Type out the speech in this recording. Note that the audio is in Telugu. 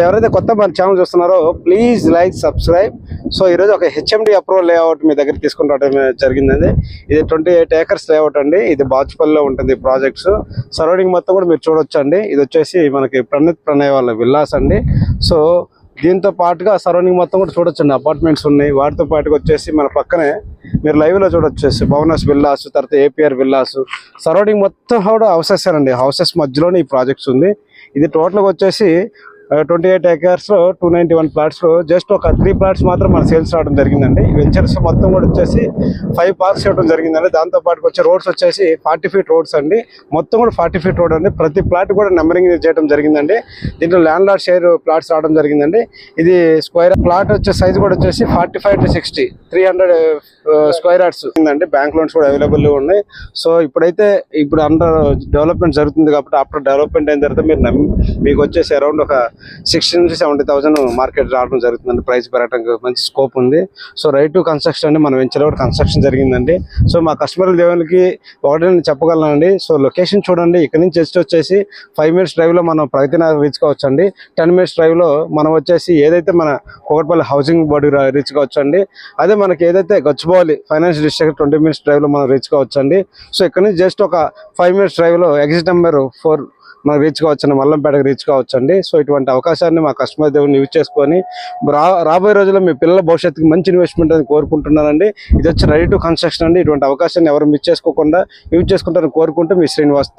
ఎవరైతే కొత్త మన ఛానల్ చూస్తున్నారో ప్లీజ్ లైక్ సబ్స్క్రైబ్. సో ఈరోజు ఒక హెచ్ఎండి అప్రూవల్ లేఅవుట్ మీ దగ్గర తీసుకుని రావడం జరిగిందండి. ఇది 28 acres లేఅవుట్ అండి. ఇది బాచుపల్లిలో ఉంటుంది ప్రాజెక్ట్స్. సరౌండింగ్ మొత్తం కూడా మీరు చూడొచ్చు అండి. ఇది వచ్చేసి మనకి ప్రణయ్ వాళ్ళ విల్లాస్ అండి. సో దీంతో పాటుగా సరౌండింగ్ మొత్తం కూడా చూడొచ్చండి. అపార్ట్మెంట్స్ ఉన్నాయి. వాటితో పాటుగా వచ్చేసి మన పక్కనే మీరు లైవ్ లో చూడొచ్చేసి భవనస్ విల్లాస్, తర్వాత ఏపీఆర్ విల్లాస్, సరౌండింగ్ మొత్తం కూడా హౌసెస్ అండి. హౌసెస్ మధ్యలోనే ఈ ప్రాజెక్ట్స్ ఉంది. ఇది టోటల్గా వచ్చేసి 28 acres లో 291 plots లో జస్ట్ ఒక 3 plots మాత్రం మన సేల్స్ రావడం జరిగిందండి. వెంచర్స్ మొత్తం కూడా వచ్చేసి 5 parks ఇవ్వడం జరిగిందండి. దాంతో పాటు వచ్చే రోడ్స్ వచ్చేసి 40 feet రోడ్స్ అండి. మొత్తం కూడా 40 feet రోడ్ అండి. ప్రతి ప్లాట్ కూడా నెంబరింగ్ చేయడం జరిగిందండి. దీంట్లో ల్యాండ్ లార్డ్ షేర్ ప్లాట్స్ రావడం జరిగిందండి. ఇది స్క్వేర్ ప్లాట్ వచ్చే సైజ్ కూడా వచ్చేసి 45 to 60 300 స్క్వేర్ యార్డ్స్ ఉందండి. బ్యాంక్ లోన్స్ కూడా అవైలబుల్ ఉన్నాయి. సో ఇప్పుడు అండర్ డెవలప్మెంట్ జరుగుతుంది కాబట్టి ఆఫ్టర్ డెవలప్మెంట్ అయిన తర్వాత మీకు వచ్చేసి అరౌండ్ ఒక 60 నుంచి 70,000 మార్కెట్ రావడం జరుగుతుందండి. ప్రైస్ పెరగడానికి మంచి స్కోప్ ఉంది. సో రైట్ టు కన్స్ట్రక్షన్ అండి. మన వెంచర్ కూడా కన్స్ట్రక్షన్ జరిగిందండి. సో మా కస్టమర్ల దేవునికి ఒకటి నేను చెప్పగలనండి. సో లొకేషన్ చూడండి. ఇక్కడ నుంచి జస్ట్ వచ్చేసి 5 minutes డ్రైవ్ లో మనం ప్రగతి నగర్ రీచ్ కావచ్చు అండి. 10 minutes డ్రైవ్ లో మనం వచ్చేసి ఏదైతే మన కూకట్పల్లి హౌసింగ్ బోర్డు రీచ్ కావచ్చు అండి. అదే మనకి ఏదైతే Gachibowli finance district 20 minutes drive లో మనం రీచ్ కావచ్చు అండి. సో ఇక్కడ నుంచి జస్ట్ ఒక 5 minutes డ్రైవ్ లో ఎగ్జిట్ నెంబర్ 4 మనం రీచ్ కావచ్చండి. మల్లంపేటకు రీచ్ కావచ్చండి. సో ఇటువంటి అవకాశాన్ని మా కస్టమర్ దేవుని యూజ్ చేసుకొని రాబోయే రోజుల్లో మీ పిల్లల భవిష్యత్తుకి మంచి ఇన్వెస్ట్మెంట్ అని కోరుకుంటున్నానండి. ఇది వచ్చి రెడీ టు కన్స్ట్రక్షన్ అండి. ఇటువంటి అవకాశాన్ని ఎవరు మిస్ చేసుకోకుండా యూజ్ చేసుకుంటారని కోరుకుంటూ మీ శ్రీనివాస్.